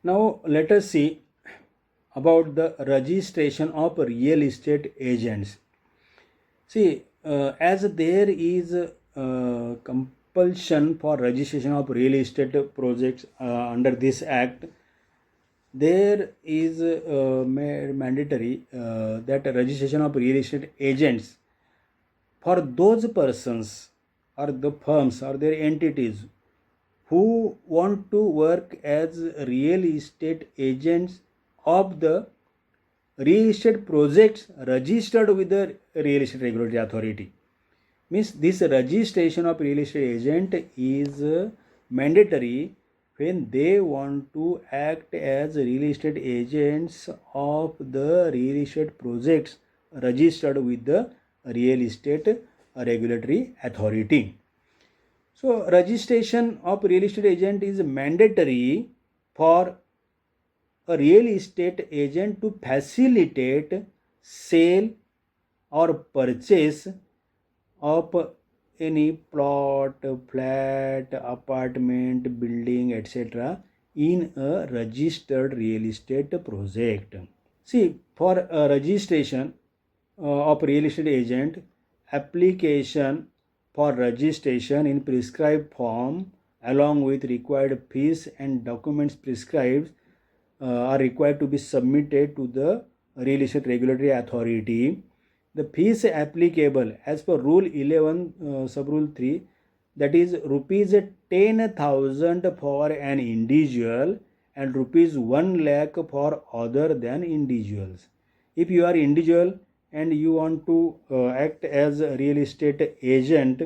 Now let us see about the registration of real estate agents. See, as there is compulsion for registration of real estate projects under this act, there is mandatory that registration of real estate agents for those persons or the firms or their entities who want to work as real estate agents of the real estate projects registered with the real estate regulatory authority. Means this registration of real estate agent is mandatory when they want to act as real estate agents of the real estate projects registered with the real estate regulatory authority. So registration of real estate agent is mandatory for a real estate agent to facilitate sale or purchase of any plot, flat, apartment, building, etc. in a registered real estate project. See, for a registration of real estate agent, application for registration in prescribed form along with required fees and documents prescribed are required to be submitted to the real estate regulatory authority. The fees applicable as per rule 11 sub rule 3, that is rupees 10,000 for an individual and rupees 1 lakh for other than individuals. If you are individual and you want to act as a real estate agent,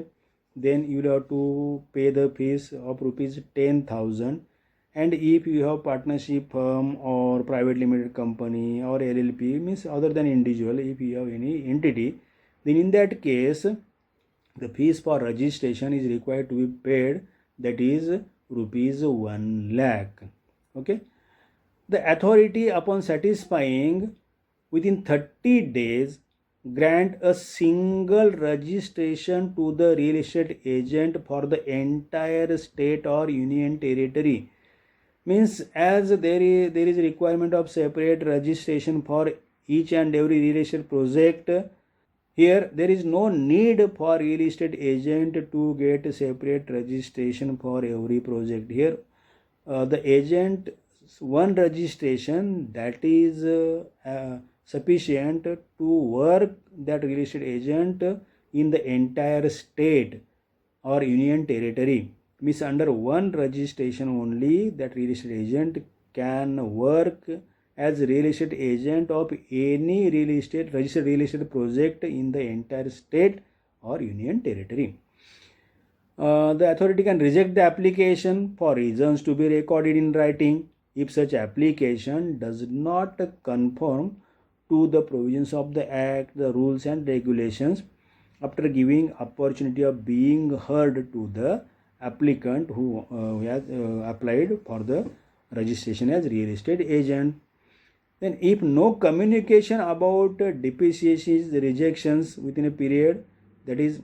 then you will have to pay the fees of rupees 10,000. And if you have partnership firm or private limited company or LLP, means other than individual, if you have any entity, then in that case the fees for registration is required to be paid, that is rupees 1 lakh. Okay. The authority, upon satisfying within 30 days, grant a single registration to the real estate agent for the entire state or union territory. Means as there is requirement of separate registration for each and every real estate project, here there is no need for real estate agent to get separate registration for every project. Here the agent one registration, that is sufficient to work that real estate agent in the entire state or union territory. Means under one registration only that real estate agent can work as real estate agent of any registered real estate project in the entire state or union territory. The authority can reject the application for reasons to be recorded in writing if such application does not conform to the provisions of the act, the rules and regulations, after giving opportunity of being heard to the applicant who has applied for the registration as real estate agent. Then if no communication about depreciations, rejections within a period, that is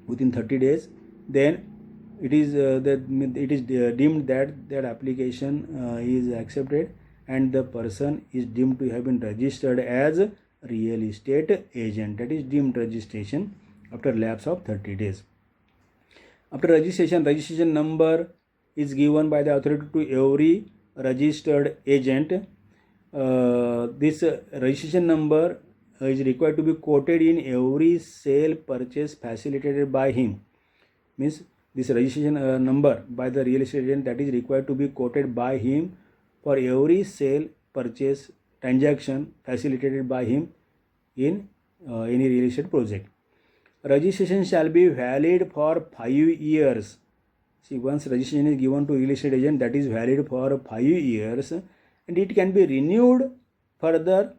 within 30 days, then it is deemed that that application is accepted and the person is deemed to have been registered as real estate agent. That is deemed registration after lapse of 30 days. After registration number is given by the authority to every registered agent. This registration number is required to be quoted in every sale purchase facilitated by him. Means this registration number by the real estate agent, that is required to be quoted by him for every sale purchase transaction facilitated by him in any real estate project. Registration shall be valid for 5 years. See, once registration is given to real estate agent, that is valid for 5 years and it can be renewed further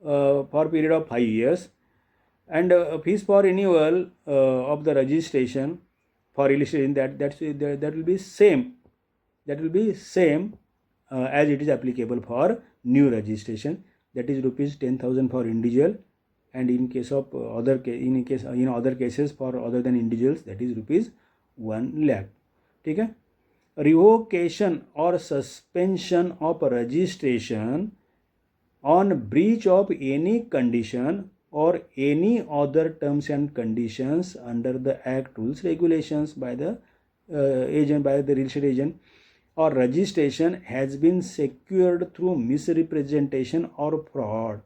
for a period of 5 years. And fees for renewal of the registration for real estate agent, that will be same. That will be same as it is applicable for new registration. That is rupees 10,000 for individual, and in case of other cases for other than individuals, that is rupees 1 lakh. ठीक है. revocation or suspension of registration on breach of any condition or any other terms and conditions under the act, rules, regulations by the agent, by the real estate agent, or registration has been secured through misrepresentation or fraud.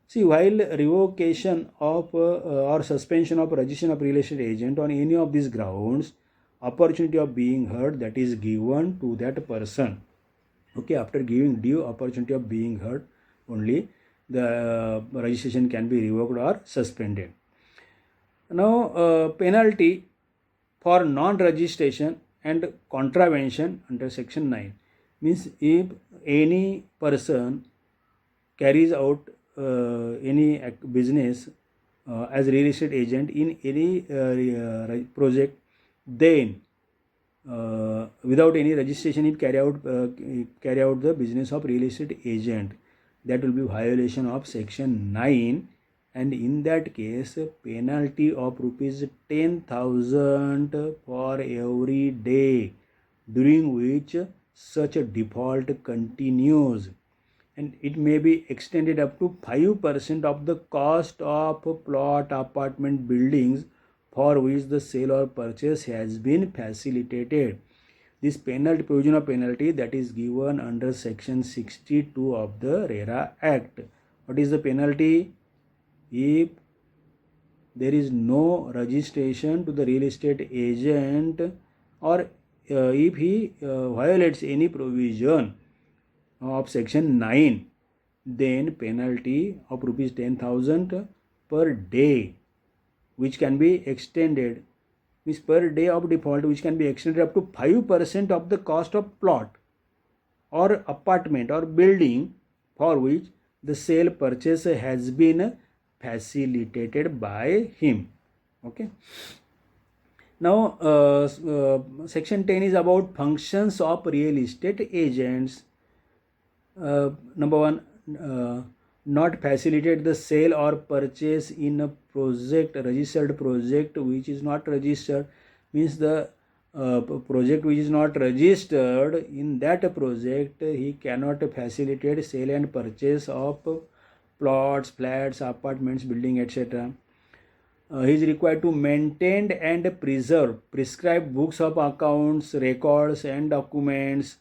See, while revocation of or suspension of registration of real estate agent on any of these grounds, opportunity of being heard that is given to that person. Okay, after giving due opportunity of being heard, only the registration can be revoked or suspended. Now, penalty for non-registration and contravention under section 9 means if any person carries out any business as real estate agent in any project, then without any registration if carry out the business of real estate agent, that will be violation of section 9, and in that case penalty of rupees 10,000 for every day during which such a default continues, and it may be extended up to 5% of the cost of plot, apartment, buildings for which the sale or purchase has been facilitated. This penalty, provision of penalty, that is given under section 62 of the RERA Act. What is the penalty? If there is no registration to the real estate agent, or if he violates any provision of section 9, then penalty of rupees 10,000 per day, which can be extended, means per day of default, which can be extended up to 5% of the cost of plot or apartment or building for which the sale purchase has been facilitated by him. Okay. Now, section 10 is about functions of real estate agents. Number one, not facilitate the sale or purchase in a project, registered project which is not registered, means the project which is not registered, in that project he cannot facilitate sale and purchase of plots, flats, apartments, building, etc. He is required to maintain and preserve prescribed books of accounts, records and documents.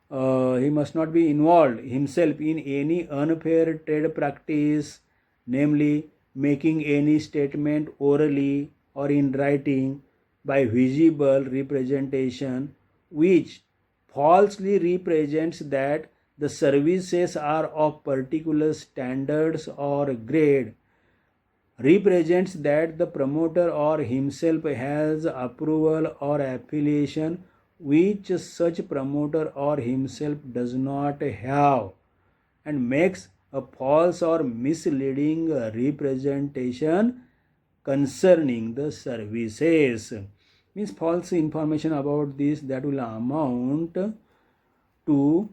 He must not be involved himself in any unfair trade practice, namely making any statement orally or in writing by visible representation which falsely represents that the services are of particular standards or grade, represents that the promoter or himself has approval or affiliation which such promoter or himself does not have, and makes a false or misleading representation concerning the services. Means false information about this, that will amount to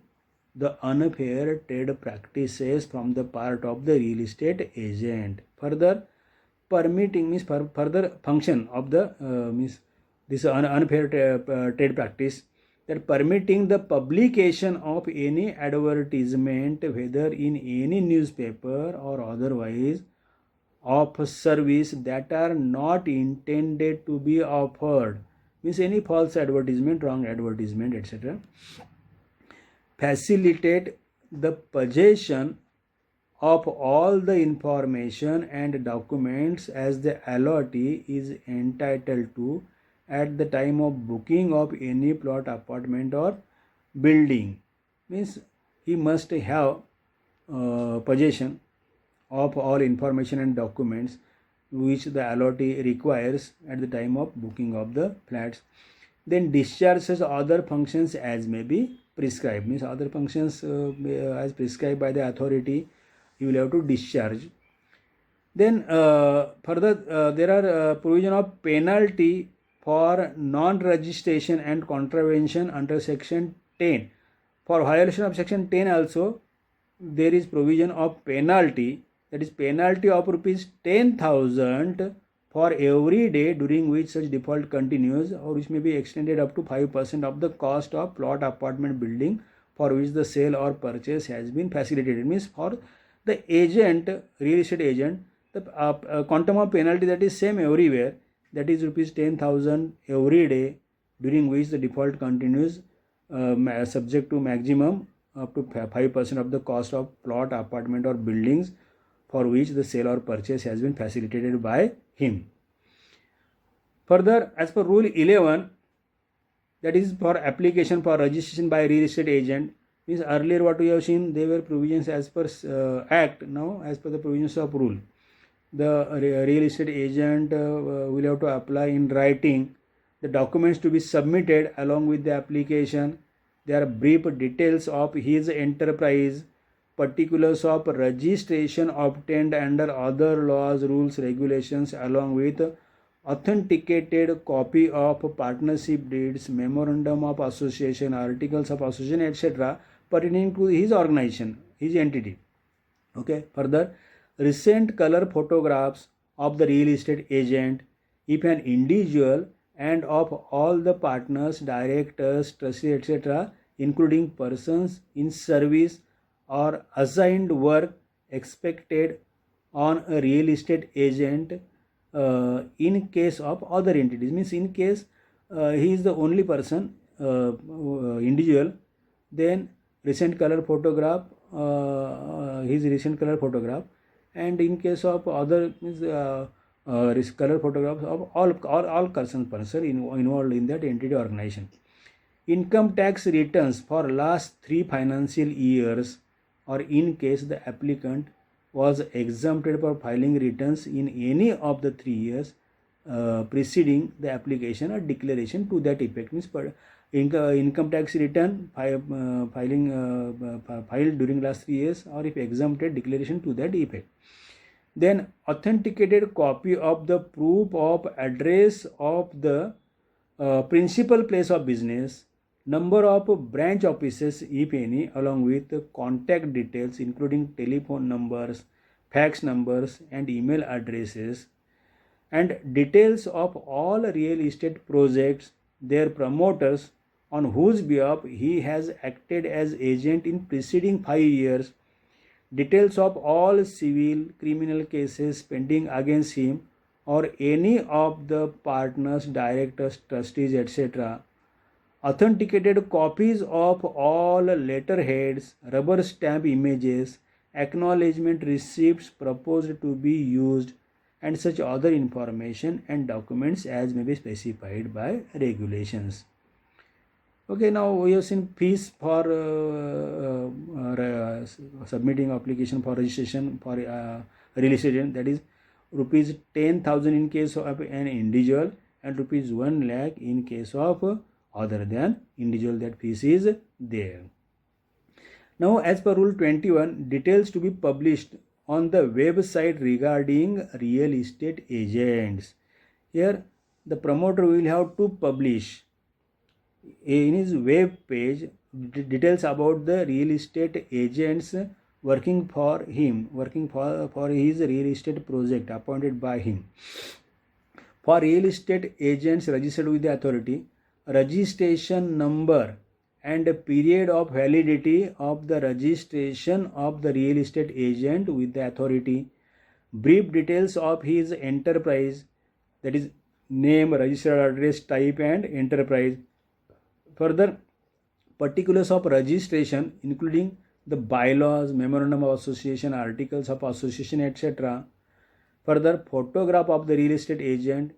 the unfair trade practices from the part of the real estate agent. Further, permitting means further function of the means this unfair trade practice, that permitting the publication of any advertisement, whether in any newspaper or otherwise, of service that are not intended to be offered, means any false advertisement, wrong advertisement, etc. Facilitate the possession of all the information and documents as the allottee is entitled to at the time of booking of any plot, apartment or building. Means he must have possession of all information and documents which the allottee requires at the time of booking of the flats. Then discharges other functions as may be prescribed, means other functions as prescribed by the authority you will have to discharge. Then further there are provision of penalty for non-registration and contravention under section 10. For violation of section 10 also there is provision of penalty, that is penalty of rupees 10,000 for every day during which such default continues, or which may be extended up to 5% of the cost of plot, apartment, building for which the sale or purchase has been facilitated. Means for the agent, real estate agent, the quantum of penalty that is same everywhere, that is rupees 10,000 every day during which the default continues, subject to maximum up to 5% of the cost of plot, apartment or buildings for which the sale or purchase has been facilitated by him. Further, as per rule 11, that is for application for registration by real estate agent, means earlier what we have seen, they were provisions as per act. Now as per the provisions of rule, the real estate agent will have to apply in writing the documents to be submitted along with the application. There are brief details of his enterprise, particulars of registration obtained under other laws, rules, regulations, along with authenticated copy of partnership deeds, memorandum of association, articles of association, etc. pertaining to his organization, his entity. Okay. Further, recent color photographs of the real estate agent, if an individual, and of all the partners, directors, trustees, etc., including persons in service or assigned work expected on a real estate agent in case of other entities. Means in case he is the only person, individual, then recent color photograph, his recent color photograph, and in case of other means color photographs of all person involved in that entity organization. Income tax returns for last 3 financial years, or in case the applicant was exempted for filing returns in any of the 3 years preceding the application or declaration to that effect. Means income tax return filed during last 3 years, or if exempted, declaration to that effect. Then authenticated copy of the proof of address of the principal place of business, number of branch offices if any, along with contact details including telephone numbers, fax numbers and email addresses, and details of all real estate projects, their promoters on whose behalf he has acted as agent in preceding 5 years, details of all civil, criminal cases pending against him or any of the partners, directors, trustees, etc., authenticated copies of all letterheads, rubber stamp images, acknowledgement receipts proposed to be used, and such other information and documents as may be specified by regulations. Okay, now we have seen fees for submitting application for registration for real estate agent, that is rupees 10,000 in case of an individual and rupees 1 lakh in case of other than individual. That fees is there. Now as per rule 21, details to be published on the website regarding real estate agents. Here the promoter will have to publish in his web page details about the real estate agents working for him, working for his real estate project appointed by him. For real estate agents registered with the authority, registration number and period of validity of the registration of the real estate agent with the authority, brief details of his enterprise, that is name, registered address, type and enterprise. Further, particulars of registration including the bylaws, memorandum of association, articles of association, etc. Further, photograph of the real estate agent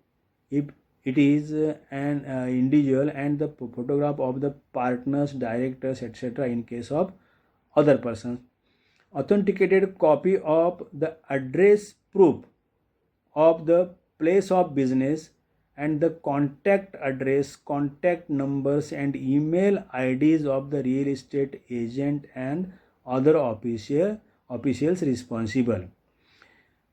if it is an individual, and the photograph of the partners, directors, etc. in case of other persons. Authenticated copy of the address proof of the place of business and the contact address, contact numbers and email IDs of the real estate agent and other officials responsible.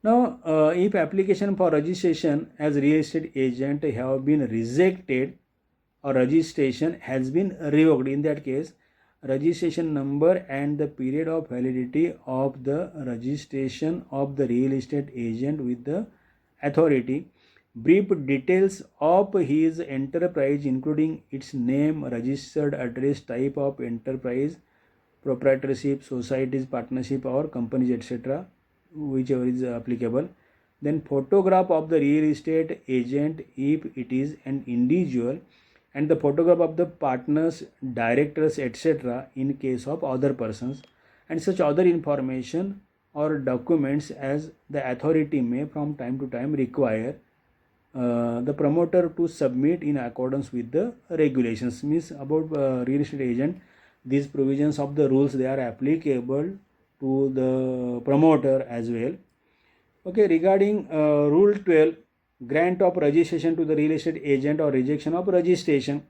Now, if application for registration as real estate agent have been rejected or registration has been revoked, in that case, registration number and the period of validity of the registration of the real estate agent with the authority brief details of his enterprise, including its name, registered address, type of enterprise, proprietorship, societies, partnership, or companies, etc., whichever is applicable. Then photograph of the real estate agent if it is an individual, and the photograph of the partners, directors, etc., in case of other persons, and such other information or documents as the authority may from time to time require the promoter to submit in accordance with the regulations. Means about real estate agent, these provisions of the rules, they are applicable to the promoter as well. Okay, regarding rule 12, grant of registration to the real estate agent or rejection of registration.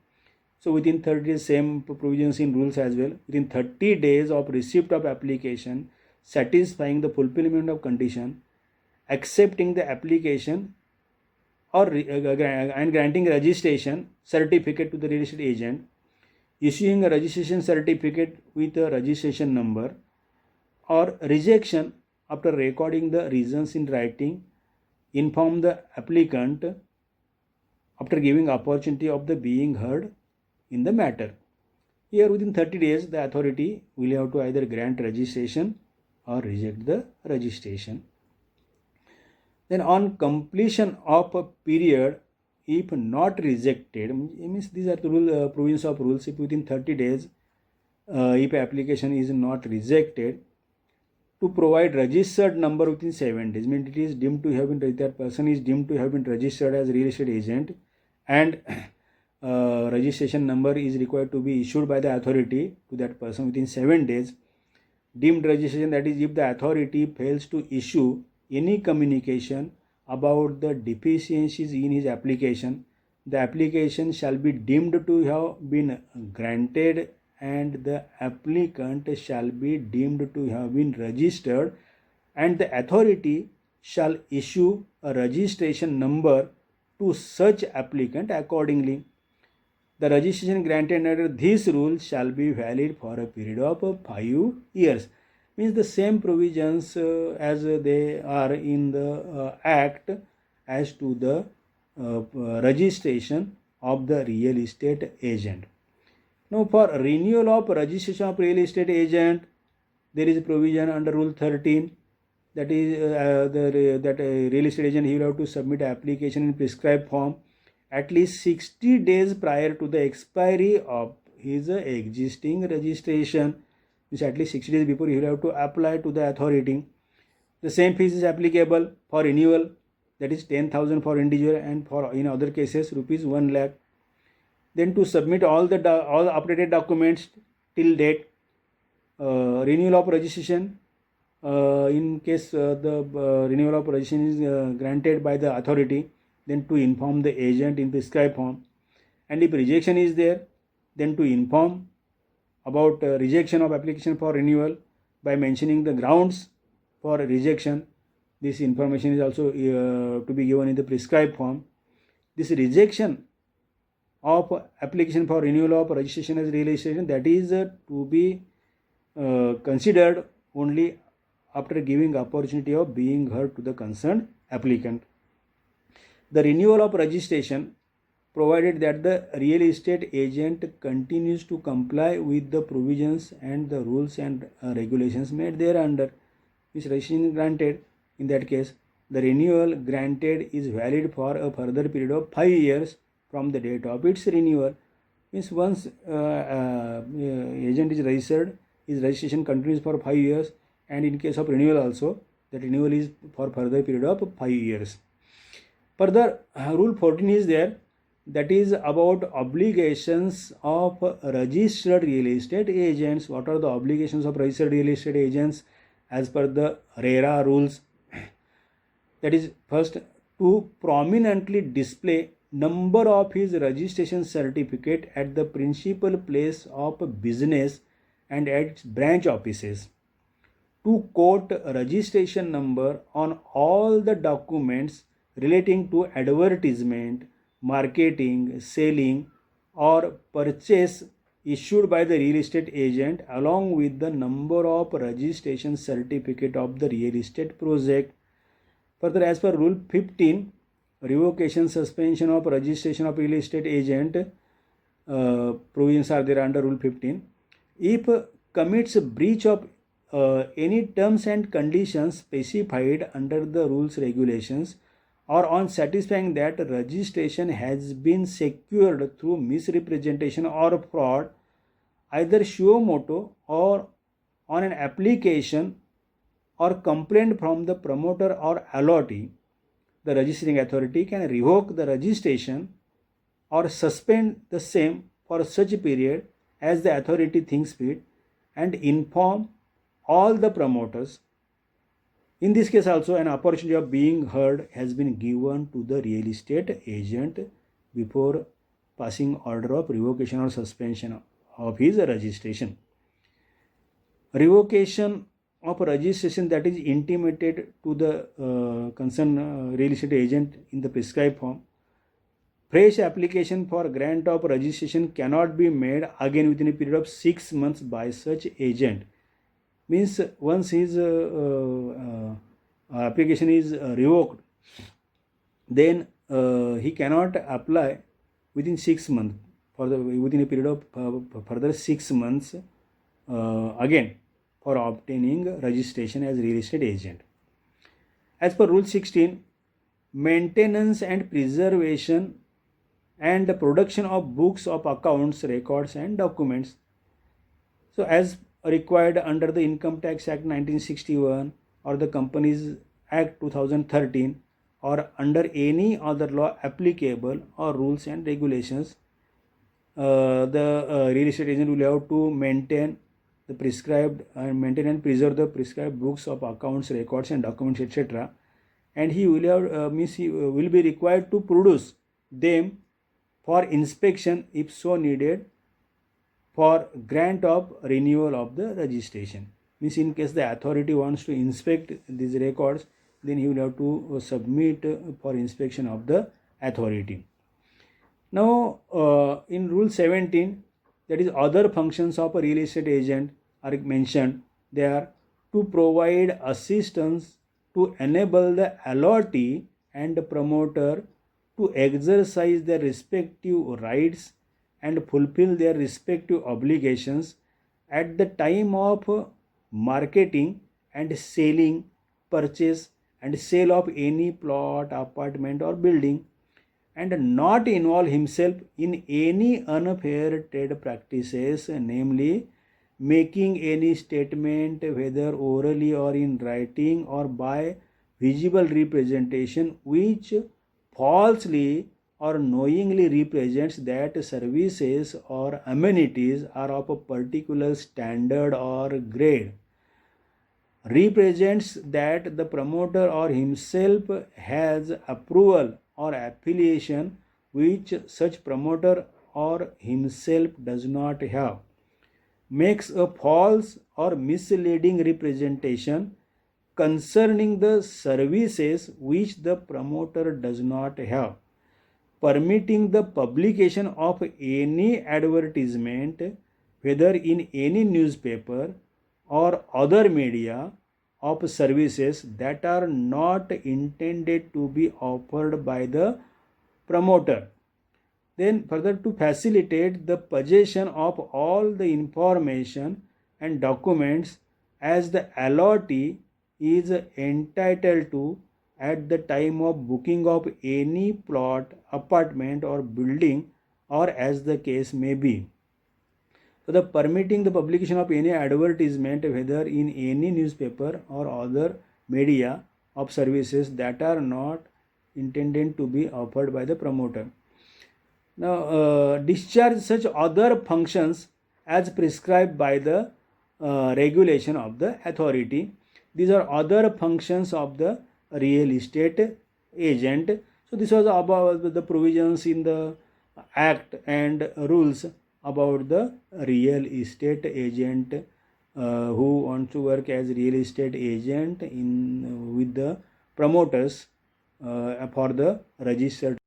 So within 30 days, same provisions in rules as well. Within 30 days of receipt of application, satisfying the fulfillment of condition, accepting the application, or and granting registration certificate to the real estate agent, issuing a registration certificate with a registration number, or rejection after recording the reasons in writing, inform the applicant after giving opportunity of the being heard in the matter. Here within 30 days the authority will have to either grant registration or reject the registration. Then on completion of a period, if not rejected, means these are the provisions of rules. If within 30 days if application is not rejected, to provide registered number within 7 days, means it is deemed to have been, that person is deemed to have been registered as real estate agent, and registration number is required to be issued by the authority to that person within 7 days. Deemed registration, that is if the authority fails to issue any communication about the deficiencies in his application, the application shall be deemed to have been granted and the applicant shall be deemed to have been registered, and the authority shall issue a registration number to such applicant accordingly. The registration granted under this rule shall be valid for a period of 5 years. Means the same provisions as they are in the act as to the registration of the real estate agent. Now for renewal of registration of real estate agent, there is a provision under rule 13, that is that a real estate agent, he will have to submit application in prescribed form at least 60 days prior to the expiry of his existing registration. Means at least 60 days before he will have to apply to the authority. The same fees is applicable for renewal, that is 10,000 for individual, and for in other cases rupees 1 lakh. Then to submit all the updated documents till date, renewal of registration, in case the renewal of registration is granted by the authority, then to inform the agent in prescribed form, and if rejection is there, then to inform about rejection of application for renewal by mentioning the grounds for rejection. This information is also to be given in the prescribed form. This rejection of application for renewal of registration as real estate agent, that is to be considered only after giving opportunity of being heard to the concerned applicant. The renewal of registration, provided that the real estate agent continues to comply with the provisions and the rules and regulations made thereunder, which registration is granted. In that case, the renewal granted is valid for a further period of 5 years from the date of its renewal. Means once agent is registered, his registration continues for 5 years, and in case of renewal also, the renewal is for further period of 5 years. Further, rule 14 is there, that is about obligations of registered real estate agents. What are the obligations of registered real estate agents as per the RERA rules? That is, first, to prominently display number of his registration certificate at the principal place of business and at its branch offices, to quote registration number on all the documents relating to advertisement, marketing, selling, or purchase issued by the real estate agent, along with the number of registration certificate of the real estate project. Further, as per rule 15, revocation, suspension of registration of real estate agent, provisions are there under Rule 15. If commits breach of any terms and conditions specified under the rules, regulations, or on satisfying that registration has been secured through misrepresentation or fraud, either suo motu or on an application or complaint from the promoter or allottee, the registering authority can revoke the registration or suspend the same for such a period as the authority thinks fit and inform all the promoters. In this case also, an opportunity of being heard has been given to the real estate agent before passing order of revocation or suspension of his registration. Revocation of registration that is intimated to the concerned real estate agent in the prescribed form. Fresh application for grant of registration cannot be made again within a period of 6 months by such agent. Means once his application is revoked, then he cannot apply within 6 months within a period of further 6 months again for obtaining registration as real estate agent. As per Rule 16, maintenance and preservation and the production of books of accounts, records and documents. So as required under the Income Tax Act 1961 or the Companies Act 2013 or under any other law applicable or rules and regulations, the real estate agent will have to maintain the prescribed and maintain and preserve the prescribed books of accounts, records and documents, etc. And he will have he will be required to produce them for inspection if so needed for grant of renewal of the registration. Means in case the authority wants to inspect these records, then he will have to submit for inspection of the authority. Now in Rule 17, that is other functions of a real estate agent are mentioned. They are to provide assistance to enable the allottee and promoter to exercise their respective rights and fulfill their respective obligations at the time of marketing and selling, purchase and sale of any plot, apartment or building, and not involve himself in any unfair trade practices, namely making any statement whether orally or in writing or by visible representation which falsely or knowingly represents that services or amenities are of a particular standard or grade, represents that the promoter or himself has approval or affiliation which such promoter or himself does not have, makes a false or misleading representation concerning the services which the promoter does not have, permitting the publication of any advertisement whether in any newspaper or other media of services that are not intended to be offered by the promoter. Then further, to facilitate the possession of all the information and documents as the allottee is entitled to at the time of booking of any plot, apartment or building, or as the case may be. So the permitting the publication of any advertisement whether in any newspaper or other media of services that are not intended to be offered by the promoter. Now discharge such other functions as prescribed by the regulation of the authority. These are other functions of the real estate agent. So this was about the provisions in the act and rules about the real estate agent who wants to work as real estate agent with the promoters for the registered